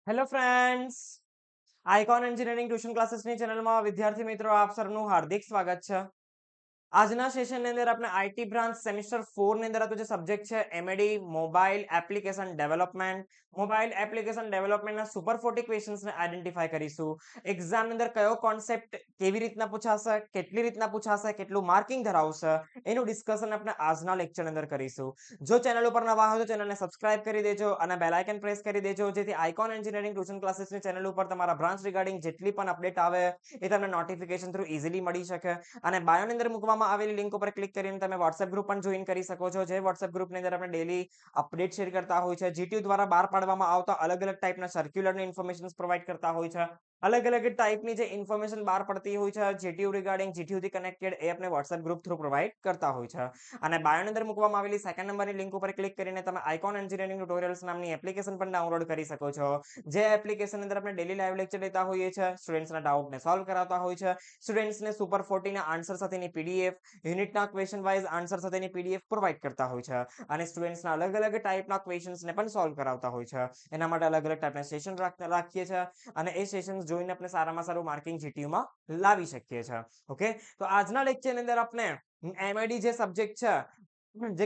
Hello friends, icon engineering tuition ક્લાસીસની ચેનલમાં વિદ્યાર્થી મિત્રો આપ સૌનું હાર્દિક સ્વાગત છે. આજના સેશનની અંદર આપણે આઈટી બ્રાન્ચ સેમિસ્ટર 4 ની અંદર જે સબ્જેક્ટ છે એમએડી મોબાઈલ એપ્લિકેશન ડેવલપમેન્ટના સુપર 40 ક્વેશ્ચન્સને આઈડેન્ટિફાઈ કરીશું. એક્ઝામની અંદર કયો કોન્સેપ્ટ કેવી રીતના પૂછાશે, કેટલી રીતના પૂછાશે, કેટલું માર્કિંગ ધરાવશે એનું ડિસ્કશન આપણે આજના લેક્ચરની અંદર કરીશું. જો ચેનલ ઉપર નવા હો તો ચેનલને સબસ્ક્રાઇબ કરી દેજો અને બેલ આઇકન પ્રેસ કરી દેજો જેથી આઇકોન એન્જિનિયરિંગ ટ્યુશન ક્લાસીસની ચેનલ ઉપર તમારા બ્રાન્ચ રિગાર્ડિંગ જેટલી પણ અપડેટ આવે એ તમને નોટિફિકેશન થ્રુ ઇઝીલી મળી શકે. અને બાયોની અંદર મૂકવામાં આવેલી લિંક ઉપર ક્લિક કરીને તમે WhatsApp ગ્રુપ પણ જોઈન કરી શકો છો. જે WhatsApp ગ્રુપની અંદર આપણે ડેલી અપડેટ શેર કરતા હોય છે. જીટીયુ દ્વારા બહાર પાડવામાં આવતા અલગ અલગ ટાઈપના સર્ક્યુલરની ઇન્ફોર્મેશન પ્રોવાઈડ કરતા હોય છે. અલગ અલગ ટાઈપની જે ઇન્ફોર્મેશન બહાર પડતી હોય છે જીટીયુ રિગાર્ડિંગ જીટીયુ થી કનેક્ટેડ એ આપણે WhatsApp ગ્રુપ થ્રુ પ્રોવાઈડ કરતા હોય છે. અને બાયોની અંદર મૂકવામાં આવેલી સેકન્ડ નંબરની લિંક ઉપર ક્લિક કરીને તમે આઇકોન એન્જિનિયરિંગ ટ્યુટોરિયલ્સ નામની એપ્લિકેશન પણ ડાઉનલોડ કરી શકો છો. જે એપ્લિકેશન અંદર આપણે ડેલી લાઈવ લેક્ચર લેતા હોઈએ છીએ, સ્ટુડન્ટ્સના ડાઉટને સોલ્વ કરાવતા હોય છે, સ્ટુડન્ટ્સને સુપર 40 ના આન્સર સાથેની પીડીએફ, યુનિટના ક્વેશ્ચન વાઇઝ આન્સર સાથેની પીડીએફ પ્રોવાઈડ કરતા હોય છે. અને સ્ટુડન્ટ્સના અલગ અલગ ટાઈપના ક્વેશ્ચન્સને પણ સોલ્વ કરાવતા હોય છે. એના માટે અલગ અલગ ટાઈપના સેશન રાખીએ છીએ અને એ સેશન્સ જોઈને આપણે સારામાં સારું માર્કિંગ જીટીયુમાં લાવી શકીએ છીએ. ઓકે, તો આજના લેક્ચરની અંદર આપણે એમઆઈડી જે સબ્જેક્ટ છે જે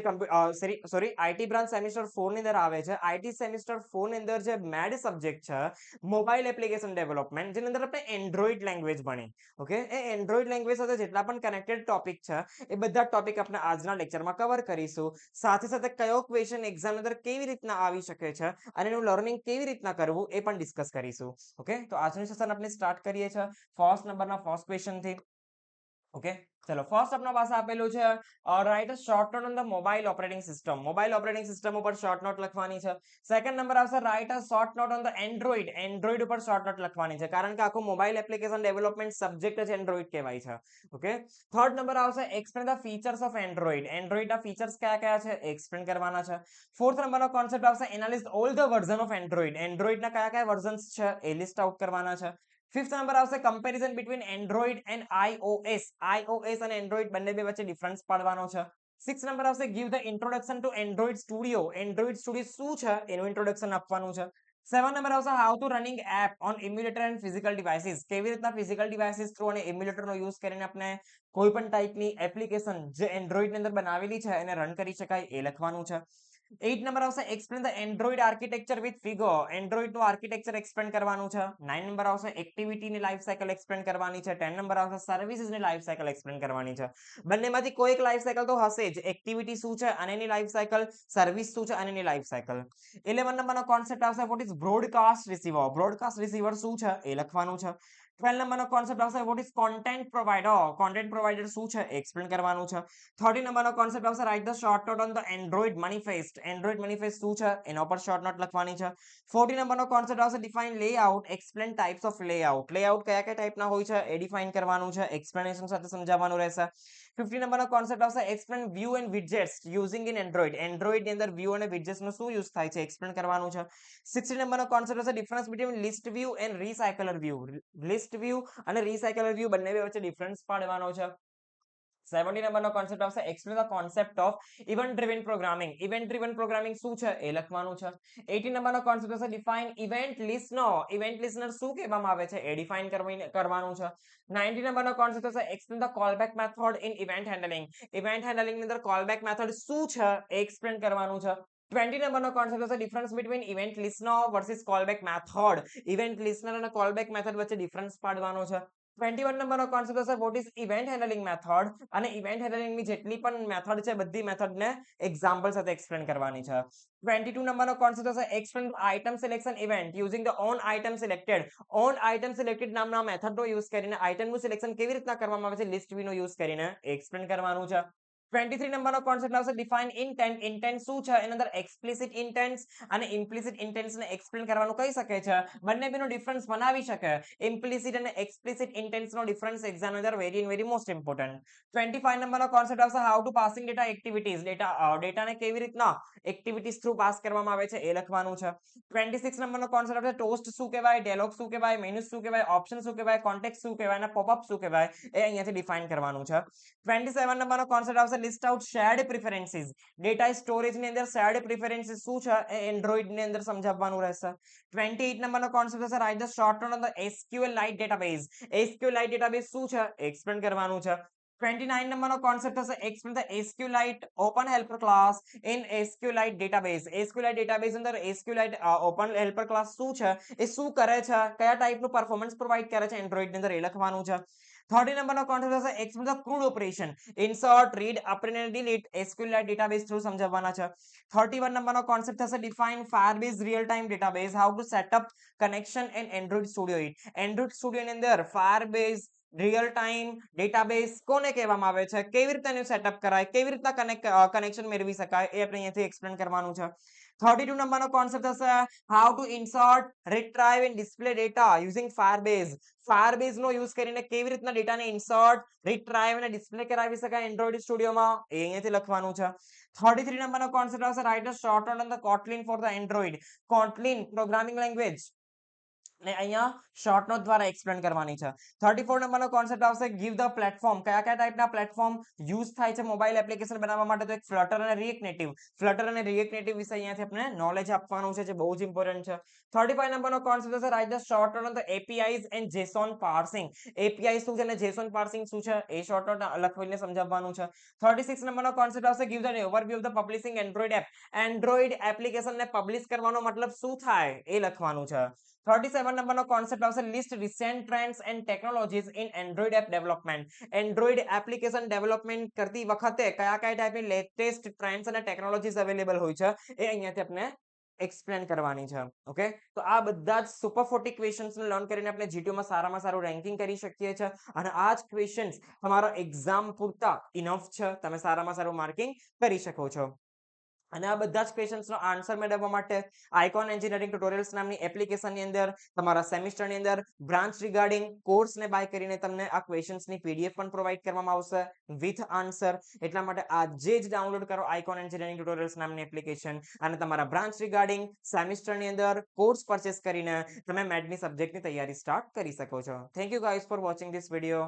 સોરી આઈટી બ્રાન્ચ સેમિસ્ટર 4 ની અંદર આવે છે. આઈટી સેમિસ્ટર 4 ની અંદર જે મેડ સબ્જેક્ટ છે મોબાઈલ એપ્લિકેશન ડેવલપમેન્ટ, જેની અંદર આપણે એન્ડ્રોઈડ લેંગ્વેજ ભણી. ઓકે, એ એન્ડ્રોઈડ લેંગ્વેજ સાથે જેટલા પણ કનેક્ટેડ ટોપિક છે એ બધા ટોપિક આપણે આજના લેક્ચરમાં કવર કરીશું. સાથે સાથે કયો ક્વેશ્ચન એક્ઝામ અંદર કેવી રીતના આવી શકે છે અને એનું લર્નિંગ કેવી રીતના કરવું એ પણ ડિસ્કસ કરીશું. ઓકે, તો આજનું સેશન આપણે સ્ટાર્ટ કરીએ છીએ ફર્સ્ટ નંબરના ફર્સ્ટ ક્વેશ્ચન થી. ઓકે, ચલો ફર્સ્ટ આપણા પાસે આપેલું છે write a short note on the mobile operating system. Mobile operating system ઉપર શોર્ટ નોટ લખવાની છે. સેકન્ડ નંબર આવશે write a short note on the Android. Android ઉપર શોર્ટ નોટ લખવાની છે કારણ કે આખું મોબાઈલ એપ્લિકેશન ડેવલપમેન્ટ સબ્જેક્ટ જ એન્ડ્રોઈડ કહેવાય છે. ઓકે, થર્ડ નંબર આવશે explain the features of Android. એન્ડ્રોઈડના ફીચર્સ કયા કયા છે એક્સપ્લેન કરવાના છે. ફોર્થ નંબરનો કોન્સેપ્ટ આવશે analyse all the version of Android. એન્ડ્રોઈડના કયા કયા વર્ઝન્સ છે એ લિસ્ટ આઉટ કરવાના છે. ફિફ્થ નંબર આવશે comparison between Android and iOS. iOS અને એન્ડ્રોઈડ બંને બે વચ્ચે ડિફરન્સ પાડવાનો છે. સિક્સ નંબર આવશે give the introduction to Android Studio. Android Studio શું છે એનું ઇન્ટ્રોડક્શન આપવાનું છે. સેવન નંબર આવશે how to running app on emulator and physical devices. કેવી રીતના ફિઝિકલ ડિવાઇસીસ થ્રુ અને ઇમ્યુલેટરનો યુઝ કરીને આપણે કોઈ પણ ટાઈપની એપ્લિકેશન જે એન્ડ્રોઈડની અંદર બનાવેલી છે એને રન કરી શકાય એ લખવાનું છે. 8 નંબર આવશે explain the Android architecture with figure. એન્ડ્રોઈડનું આર્કિટેક્ચર એક્સપ્લેન કરવાનું છે. 9 નંબર આવશે એક્ટિવિટીની લાઈફ સાયકલ એક્સપ્લેન કરવાની છે. 10 નંબર આવશે સર્વિસીસની લાઈફ સાયકલ એક્સપ્લેન કરવાની છે. બંનેમાંથી કોઈ એક લાઈફ સાયકલ તો હશે જ. એક્ટિવિટી શું છે અને એની લાઈફ સાયકલ, સર્વિસ શું છે અને એની લાઈફ સાયકલ. 11 નંબરનો કોન્સેપ્ટ આવશે what is broadcast receiver. Broadcast receiver શું છે એ લખવાનું છે. 12 નંબરનો કોન્સેપ્ટ આવશે what is content provider. Content provider શું છે એક્સપ્લેન કરવાનું છે. 13 નંબરનો કોન્સેપ્ટ આવશે right the short note on the Android manifest. Android manifest શું છે એના પર શોર્ટ નોટ લખવાની છે. 14 નંબરનો કોન્સેપ્ટ આવશે define layout. Explain types of layout. Layout કયા કયા ટાઈપના હોય છે એ ડિફાઇન કરવાનું છે. એક્સપ્લેનેશન સાથે સમજાવવાનું રહેશે. 15 નંબરનો કોન્સેપ્ટ આવશે explain view and widgets using in Android. Android ની અંદર વ્યૂ અને વિડજેટ્સ નો શું યુઝ થાય છે એક્સપ્લેન કરવાનું છે. 16 નંબરનો કોન્સેપ્ટ આવશે difference between list view and recycler view. List view અને રીસાયકલર વ્યૂ બંને વચ્ચે ડિફરન્સ પાડવાનો છે. 70 નંબરનો કોન્સેપ્ટ આવશે explain the concept of event driven programming. Event driven programming શું છે એ લખવાનું છે. 80 નંબરનો કોન્સેપ્ટ આવશે ડિફાઇન ઇવેન્ટ લિસ્નર. ઇવેન્ટ લિસ્નર શું કહેવામાં આવે છે એ ડિફાઇન કરવાનું છે. 90 નંબરનો કોન્સેપ્ટ આવશે explain the callback method in event handling. Event handling ની અંદર કોલબેક મેથડ શું છે એ એક્સપ્લેન કરવાનું છે. 20 નંબરનો કોન્સેપ્ટ આવશે difference between event listener versus callback method. Event listener અને કોલબેક મેથડ વચ્ચે ડિફરન્સ પાડવાનો છે. 21 નંબરનો કોન્સેપ્ટ હશે what is event handling method. અને ઇવેન્ટ હેન્ડલિંગની જેટલી પણ મેથડ છે બધી મેથડને એક્ઝામ્પલ સાથે એક્સપ્લેન કરવાની છે. 22 નંબરનો કોન્સેપ્ટ હશે explain item selection event using the on item selected. On item selected નામના મેથડનો યુઝ કરીને આઇટમનું સિલેક્શન કેવી રીતના કરવામાં આવે છે લિસ્ટ વ્યૂ નો યુઝ કરીને એક્સપ્લેન કરવાનું છે. 23 નંબરનો કોન્સેપ્ટ આવશે ડિફાઇન ઇન્ટેન્ટ. ઇન્ટેન્ટ શું છે એની અંદર એક્સપ્લિસિટ ઇન્ટેન્ટ્સ અને ઇમ્પ્લિસિટ ઇન્ટેન્ટ્સ ને એક્સપ્લેન કરવાનું કહી શકે છે. બંને બેનો ડિફરન્સ બનાવી શકે. ઇમ્પ્લિસિટ અને એક્સપ્લિસિટ ઇન્ટેન્ટ્સ નો ડિફરન્સ એક્ઝામ અંદર વેરી મોસ્ટ ઇમ્પોર્ટન્ટ. 25 નંબરનો કોન્સેપ્ટ આવશે how two passing data activities. ડેટાને કેવી રીતના એક્ટિવિટીઝ થ્રુ પાસ કરવામાં આવે છે એ લખવાનું છે. 26 નંબરનો કોન્સેપ્ટ આવશે ટોસ્ટ શું કહેવાય, ડાયલોગ શું કહેવાય, મેનુ શું કહેવાય, ઓપ્શન શું કહેવાય, કોન્ટેક્ટ શું કહેવાય અને પોપઅપ શું કહેવાય એ અહીંયાથી ડિફાઇન કરવાનું છે. 27 નંબરનો કોન્સેપ્ટ આવશે list out shared preferences. Data storage ની અંદર શેર્ડ પ્રેફરન્સીસ શું છે એ એન્ડ્રોઇડ ની અંદર સમજાવવાનું રહેશે. 28 નંબરનો કોન્સેપ્ટ હશે write the short note on the SQLite database. SQLite database શું છે એક્સપ્લેન કરવાનું છે. 29 નંબરનો કોન્સેપ્ટ હશે explain the SQLite open helper class in SQLite database. SQLite database અંદર SQLite ઓપન હેલ્પર ક્લાસ શું છે એ શું કરે છે, કયા ટાઈપનું પરફોર્મન્સ પ્રોવાઈડ કરે છે એન્ડ્રોઇડ ની અંદર એ લખવાનું છે. 30 નંબરનો કોન્સેપ્ટ હશે explain the CRUD operation insert read update and delete SQLite database through સમજાવવાના છે. 31 નંબરનો કોન્સેપ્ટ થશે define Firebase real time database how to set up connection in Android Studio 8. Android Studio ની અંદર Firebase રિયલ ટાઈમ ડેટાબેઝ કોને કહેવામાં આવે છે, કેવી રીતે એનું સેટઅપ કરાય, કેવી રીતના કનેક્શન મેળવી શકાય એ આપણે અહીંયાથી એક્સપ્લેન કરવાનું છે. 32 નંબરનો કોન્સેપ્ટ હશે how to insert retrieve and display data using Firebase. Firebase નો યુઝ કરીને કેવી રીતના ડેટાને ઇન્સર્ટ, રીટ્રાઈવ અને ડિસ્પ્લે કરાવી શકાય એન્ડ્રોઇડ સ્ટુડિયોમાં એ અહીંયાથી લખવાનું છે. 33 નંબરનો કોન્સેપ્ટ આવશે write a short note on the Kotlin for the Android. Kotlin programming language ને અહીંયા શોર્ટ નોટ દ્વારા એક્સપ્લેન કરવાની છે. 34 નંબરનો કોન્સેપ્ટ આવશે ગીવ ધ પ્લેટફોર્મ. કયા કયા ટાઈપના પ્લેટફોર્મ યુઝ થાય છે મોબાઈલ એપ્લિકેશન બનાવવા માટે, તો એક ફ્લટર અને રિએક્ટ નેટિવ. ફ્લટર અને રિએક્ટ નેટિવ વિશે અહીંયાથી આપણે નોલેજ આપવાનું છે જે બહુ જ ઇમ્પોર્ટન્ટ છે. 35 નંબરનો કોન્સેપ્ટ હશે write the short note on the APIs and JSON passing. API શું છે અને JSON પાર્સિંગ શું છે એ શોર્ટ નોટ લખીને સમજાવવાનું છે. 36 નંબરનો કોન્સેપ્ટ આવશે give the overview of the publishing Android app. Android એપ્લિકેશનને પબ્લિશ કરવાનો મતલબ શું થાય એ લખવાનું છે. 37 નંબરનો કોન્સેપ્ટ આવશે list recent trends and technologies in Android app development. Android application development કરતી વખતે કયા કયા ટાઈપની લેટેસ્ટ ટ્રેન્ડ્સ અને ટેકનોલોજીસ અવેલેબલ હોય છે એ અહીંયાથી આપણે એક્સપ્લેન કરવાની છે. ઓકે, તો આ બધા જ સુપર 40 ક્વેશ્ચન્સ લર્ન કરીને આપણે જીટીયુ માં સારામાં સારું રેન્કિંગ કરી શકીએ છીએ અને આ જ ક્વેશ્ચન્સ તમારા એક્ઝામ પૂરતા ઇનફ છે, તમે સારામાં સારું માર્કિંગ કરી શકો છો. અને આ બધા જ ક્વેશ્ચન્સનો આન્સર મેળવવા માટે આઇકોન એન્જિનિયરિંગ ટ્યુટોરિયલ્સ નામની એપ્લિકેશનની અંદર તમારા સેમિસ્ટરની અંદર બ્રાન્ચ રિગાર્ડિંગ કોર્સને બાય કરીને તમને આ ક્વેશ્ચન્સની PDF પણ પ્રોવાઈડ કરવામાં આવશે વિથ આન્સર. એટલા માટે આજે જ ડાઉનલોડ કરો આઇકોન એન્જિનિયરિંગ ટ્યુટોરિયલ્સ નામની એપ્લિકેશન અને તમારા બ્રાન્ચ રિગાર્ડિંગ સેમિસ્ટરની અંદર કોર્સ પરચેસ કરીને તમે મેડની સબ્જેક્ટની તૈયારી સ્ટાર્ટ કરી શકો છો. Thank you guys for watching this video.